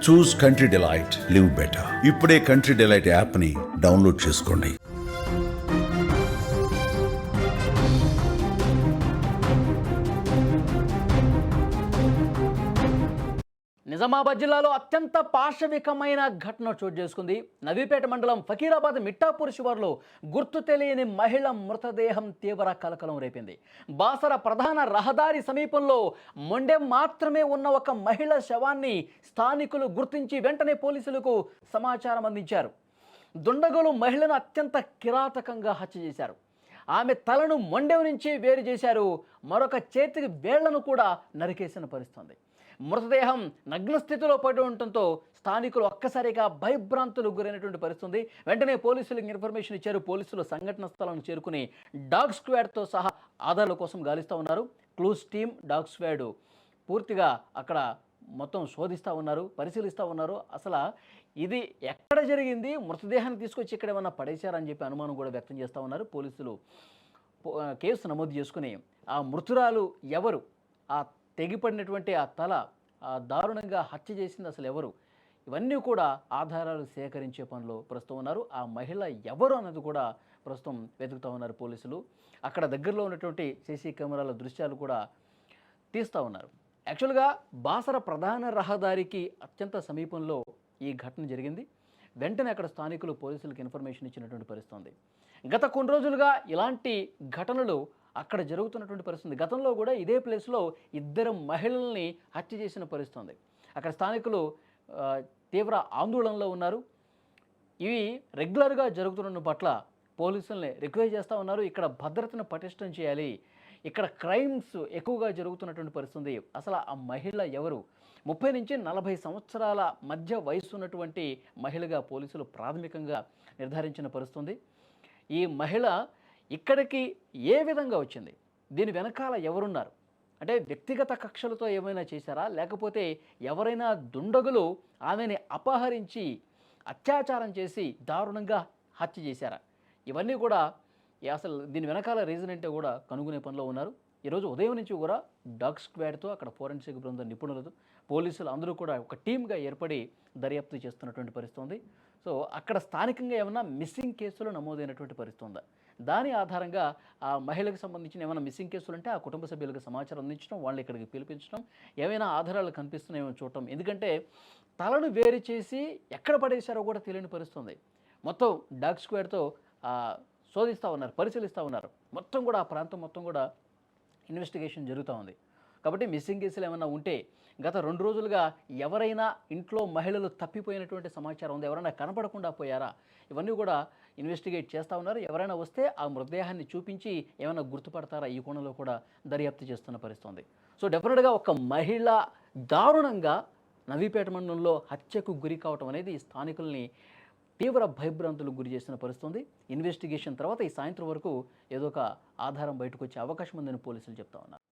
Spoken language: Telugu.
చూస్ కంట్రీ డిలైట్, లివ్ బెటర్. ఇప్పుడే కంట్రీ డిలైట్ యాప్ని డౌన్లోడ్ చేసుకోండి. నిజామాబాద్ జిల్లాలో అత్యంత పాశవికమైన ఘటన చోటు చేసుకుంది. నవీపేట మండలం ఫకీరాబాద్ మిట్టాపూర్ శివార్లో గుర్తు తెలియని మహిళ మృతదేహం తీవ్ర కలకలం రేపింది. బాసర ప్రధాన రహదారి సమీపంలో మొండెం మాత్రమే ఉన్న ఒక మహిళ శవాన్ని స్థానికులు గుర్తించి వెంటనే పోలీసులకు సమాచారం అందించారు. దుండగులు మహిళను అత్యంత కిరాతకంగా హత్య చేశారు. ఆమె తలను మొండెం నుంచి వేరు చేశారు. మరొక చేతికి వేళ్లను కూడా నరికేసిన పరిస్థితి. మృతదేహం నగ్న స్థితిలో పడి ఉండటంతో స్థానికులు ఒక్కసారిగా భయభ్రాంతులకు గురైనటువంటి పరిస్థితి. వెంటనే పోలీసులకు ఇన్ఫర్మేషన్ ఇచ్చారు. పోలీసులు సంఘటన స్థలానికి చేరుకుని డాగ్ స్క్వాడ్తో సహా ఆధారాల కోసం గాలిస్తూ ఉన్నారు. క్లూస్ టీమ్, డాగ్ స్క్వాడ్ పూర్తిగా అక్కడ మొత్తం శోధిస్తూ ఉన్నారు, పరిశీలిస్తూ ఉన్నారు. అసలు ఇది ఎక్కడ జరిగింది, మృతదేహాన్ని తీసుకొచ్చి ఇక్కడ ఏమన్నా పడేశారని చెప్పి అనుమానం కూడా వ్యక్తం చేస్తూ ఉన్నారు. పోలీసులు కేసు నమోదు చేసుకుని ఆ మృతురాలు ఎవరు, ఆ తెగిపడినటువంటి ఆ తల దారుణంగా హత్య చేసింది అసలు ఎవరు, ఇవన్నీ కూడా ఆధారాలు సేకరించే పనిలో ప్రస్తుతం ఉన్నారు. ఆ మహిళ ఎవరు అన్నది కూడా ప్రస్తుతం వెతుకుతూ ఉన్నారు పోలీసులు. అక్కడ దగ్గరలో ఉన్నటువంటి సీసీ కెమెరాల దృశ్యాలు కూడా తీస్తూ ఉన్నారు. యాక్చువల్గా బాసర ప్రధాన రహదారికి అత్యంత సమీపంలో ఈ ఘటన జరిగింది. వెంటనే అక్కడ స్థానికులు పోలీసులకు ఇన్ఫర్మేషన్ ఇచ్చినటువంటి పరిస్థితి. గత కొన్ని రోజులుగా ఇలాంటి ఘటనలు అక్కడ జరుగుతున్నటువంటి పరిస్థితి. గతంలో కూడా ఇదే ప్లేస్లో 2 మహిళల్ని హత్య చేసిన పరిస్థితి. అక్కడ స్థానికులు తీవ్ర ఆందోళనలో ఉన్నారు. ఇవి రెగ్యులర్గా జరుగుతున్న పట్ల పోలీసుల్ని రిక్వెస్ట్ చేస్తూ ఉన్నారు. ఇక్కడ భద్రతను పటిష్టం చేయాలి, ఇక్కడ క్రైమ్స్ ఎక్కువగా జరుగుతున్నటువంటి పరిస్థితి. అసలు ఆ మహిళ ఎవరు? 30 నుంచి 40 సంవత్సరాల మధ్య వయసు ఉన్నటువంటి మహిళగా పోలీసులు ప్రాథమికంగా నిర్ధారించిన పరిస్థితి. ఈ మహిళ ఇక్కడికి ఏ విధంగా వచ్చింది, దీని వెనకాల ఎవరున్నారు, అంటే వ్యక్తిగత కక్షలతో ఏమైనా చేశారా, లేకపోతే ఎవరైనా దుండగులు ఆమెని అపహరించి అత్యాచారం చేసి దారుణంగా హత్య చేశారా, ఇవన్నీ కూడా అసలు దీని వెనకాల రీజన్ అంటే కూడా కనుగొనే పనిలో ఉన్నారు. ఈరోజు ఉదయం నుంచి కూడా డాగ్ స్క్వాడ్తో అక్కడ ఫోరెన్సిక్ బృందం నిపుణులతో పోలీసులు అందరూ కూడా ఒక టీమ్గా ఏర్పడి దర్యాప్తు చేస్తున్నటువంటి పరిస్థితి ఉంది. సో అక్కడ స్థానికంగా ఏమైనా మిస్సింగ్ కేసులు నమోదైనటువంటి పరిస్థితి ఉందా, దాని ఆధారంగా ఆ మహిళకు సంబంధించిన ఏమైనా మిస్సింగ్ కేసులు అంటే ఆ కుటుంబ సభ్యులకు సమాచారం అందించడం, వాళ్ళు ఇక్కడికి పిలిపించడం, ఏమైనా ఆధారాలు కనిపిస్తున్నాయేమో చూడటం. ఎందుకంటే తలను వేరు చేసి ఎక్కడ పడేశారో కూడా తెలియని పరిస్థితి. మొత్తం డాగ్ స్క్వాడ్తో శోధిస్తూ ఉన్నారు, పరిశీలిస్తూ ఉన్నారు. మొత్తం కూడా ఆ ప్రాంతం మొత్తం కూడా ఇన్వెస్టిగేషన్ జరుగుతూ ఉంది. కాబట్టి మిస్సింగ్ కేసులు ఏమైనా ఉంటే గత 2 రోజులుగా ఎవరైనా ఇంట్లో మహిళలు తప్పిపోయినటువంటి సమాచారం ఉంది, ఎవరైనా కనపడకుండా పోయారా, ఇవన్నీ కూడా ఇన్వెస్టిగేట్ చేస్తూ ఉన్నారు. ఎవరైనా వస్తే ఆ మృతదేహాన్ని చూపించి ఏమైనా గుర్తుపడతారా, ఈ కోణంలో కూడా దర్యాప్తు చేస్తున్న పరిస్థితి. సో డెఫినెట్గా ఒక మహిళ దారుణంగా నవీపేట మండలంలో హత్యకు గురి కావటం అనేది స్థానికుల్ని తీవ్ర భయభ్రాంతులకు గురి చేసిన పరిస్థితి. ఇన్వెస్టిగేషన్ తర్వాత ఈ సాయంత్రం వరకు ఏదో ఒక ఆధారం బయటకు వచ్చే అవకాశం ఉందని పోలీసులు చెప్తా ఉన్నారు.